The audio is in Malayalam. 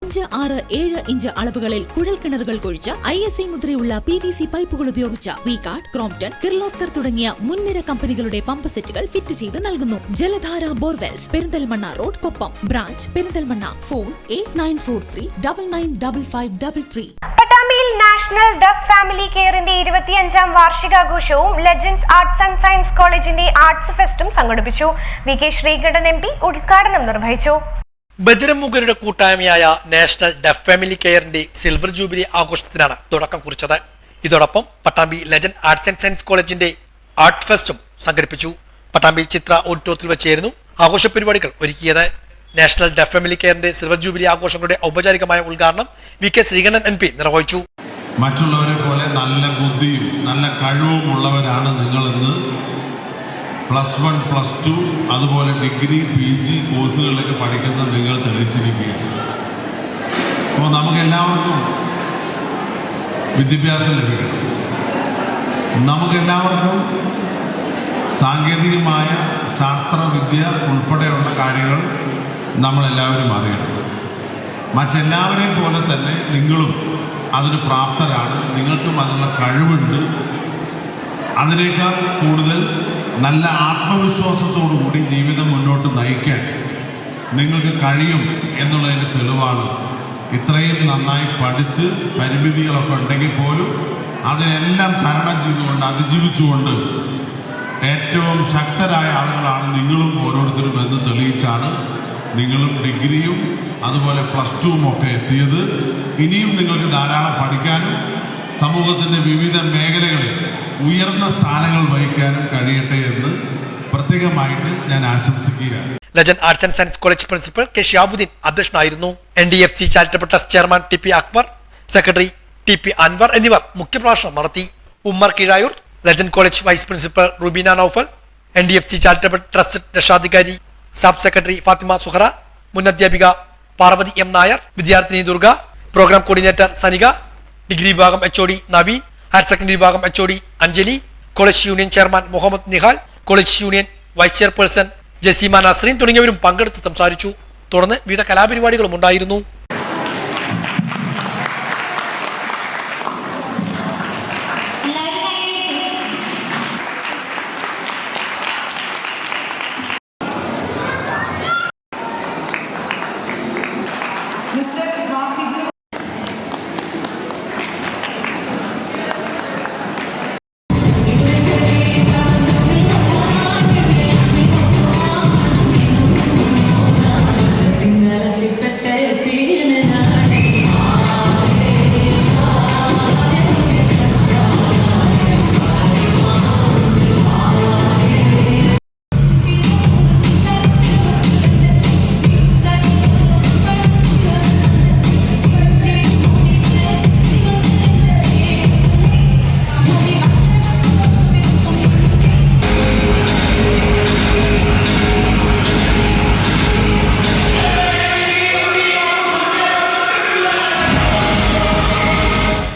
5, 6, 7 ഇഞ്ച് അളവുകളിൽ കുഴൽ കിണറുകൾ കുഴിച്ച് ISI മുദ്രയുള്ള PVC പൈപ്പുകൾ ഉപയോഗിച്ച് V-Guard, ക്രോംപ്ടൺ, കിർലോസ്കർ തുടങ്ങിയ മുൻനിര കമ്പനികളുടെ പമ്പ് സെറ്റുകൾ ഫിറ്റ് ചെയ്ത് നൽകുന്നു. Jaladhara borewells, Perinthalmanna road, Koppam branch, Perinthalmanna. Phone 8943995533. പട്ടാമ്പിയിൽ നാഷണൽ ഡഫ് ഫാമിലി കെയറിന്റെ 25ാം വാർഷികാഘോഷവും ലെജൻഡ്സ് ആർട്സ് ആൻഡ് സയൻസ് കോളേജിന്റെ ആർട്സ് ഫെസ്റ്റും സംഘടിപ്പിച്ചു. VK ശ്രീകണ്ഠൻ MP ഉദ്ഘാടനം നിർവഹിച്ചു. ബദിരമുഖരുടെ കൂട്ടായ്മയായ നാഷണൽ ഡഫ് ഫാമിലി കെയറിന്റെ സിൽവർ ജൂബിലി ആഘോഷത്തിനാണ് തുടക്കം കുറിച്ചത്. ഇതോടൊപ്പം Pattambi legend arts and science കോളേജിന്റെ ആർട്ട് ഫെസ്റ്റും സംഘടിപ്പിച്ചു. പട്ടാമ്പി ചിത്ര ഓഡിറ്റോറിയത്തിൽ വെച്ചായിരുന്നു ആഘോഷ പരിപാടികൾ ഒരുക്കിയത്. നാഷണൽ ഡഫ് ഫാമിലി കെയറിന്റെ സിൽവർ ജൂബിലി ആഘോഷങ്ങളുടെ ഔപചാരികമായ ഉദ്ഘാടനം VK ശ്രീകണ്ഠൻ MP നിർവഹിച്ചു. മറ്റുള്ളവരെ പോലെ നല്ല ബുദ്ധിയും നല്ല കഴിവും ഉള്ളവരാണ് നിങ്ങളെന്ന് +1, +2 അതുപോലെ ഡിഗ്രി PG കോഴ്സുകളിലൊക്കെ പഠിക്കുന്ന നിങ്ങൾ തെളിയിച്ചിരിക്കുകയാണ്. അപ്പോൾ നമുക്കെല്ലാവർക്കും വിദ്യാഭ്യാസം ലഭിക്കണം. നമുക്കെല്ലാവർക്കും സാങ്കേതികമായ ശാസ്ത്രവിദ്യ ഉൾപ്പെടെയുള്ള കാര്യങ്ങൾ നമ്മളെല്ലാവരും അറിയണം. മറ്റെല്ലാവരെയും പോലെ തന്നെ നിങ്ങളും അതിന് പ്രാപ്തരാണ്. നിങ്ങൾക്കും അതിനുള്ള കഴിവുണ്ട്. അതിനേക്കാൾ കൂടുതൽ നല്ല ആത്മവിശ്വാസത്തോടുകൂടി ജീവിതം മുന്നോട്ട് നയിക്കാൻ നിങ്ങൾക്ക് കഴിയും എന്നുള്ളതിൻ്റെ തെളിവാണ് ഇത്രയും നന്നായി പഠിച്ച് പരിമിതികളൊക്കെ ഉണ്ടെങ്കിൽ പോലും അതിനെല്ലാം തരണം ചെയ്തുകൊണ്ട് അതിജീവിച്ചുകൊണ്ട് ഏറ്റവും ശക്തരായ ആളുകളാണ് നിങ്ങളും ഓരോരുത്തരും എന്ന് തെളിയിച്ചാണ് നിങ്ങളും ഡിഗ്രിയും അതുപോലെ +2 ഒക്കെ എത്തിയത്. ഇനിയും നിങ്ങൾക്ക് ധാരാളം പഠിക്കാനും സമൂഹത്തിൻ്റെ വിവിധ മേഖലകളിൽ ഉയർന്ന സ്ഥാനങ്ങൾ വഹിക്കാനും കഴിയട്ടെ എന്ന് പ്രത്യേകമായിട്ട് ഞാൻ ആശംസിക്കുകയാണ്. Legend arts and science college principal K. Shihabuddin അധ്യക്ഷനായിരുന്നു. NDFC charitable trust chairman TP Akbar, secretary TP Anwar എന്നിവർ മുഖ്യപ്രഭാഷണം നടത്തി. Ummer Keezhayur, legend college vice principal Rubeena Noufal, NDFC charitable trust രക്ഷാധികാരി സബ് സെക്രട്ടറി ഫാത്തിമ സുഹറ, മുൻ അധ്യാപിക പാർവതി M. നായർ, വിദ്യാർത്ഥിനി Durga, program coordinator Sanika, degree വിഭാഗം HOD നവീൻ, ഹയർ സെക്കൻഡറി വിഭാഗം HOD Anjali, college union chairman Muhammad Nihal, college union vice chairperson Jaseema Nasreen തുടങ്ങിയവരും പങ്കെടുത്ത് സംസാരിച്ചു. തുടർന്ന് വിവിധ കലാപരിപാടികളും ഉണ്ടായിരുന്നു. Mr. Rafi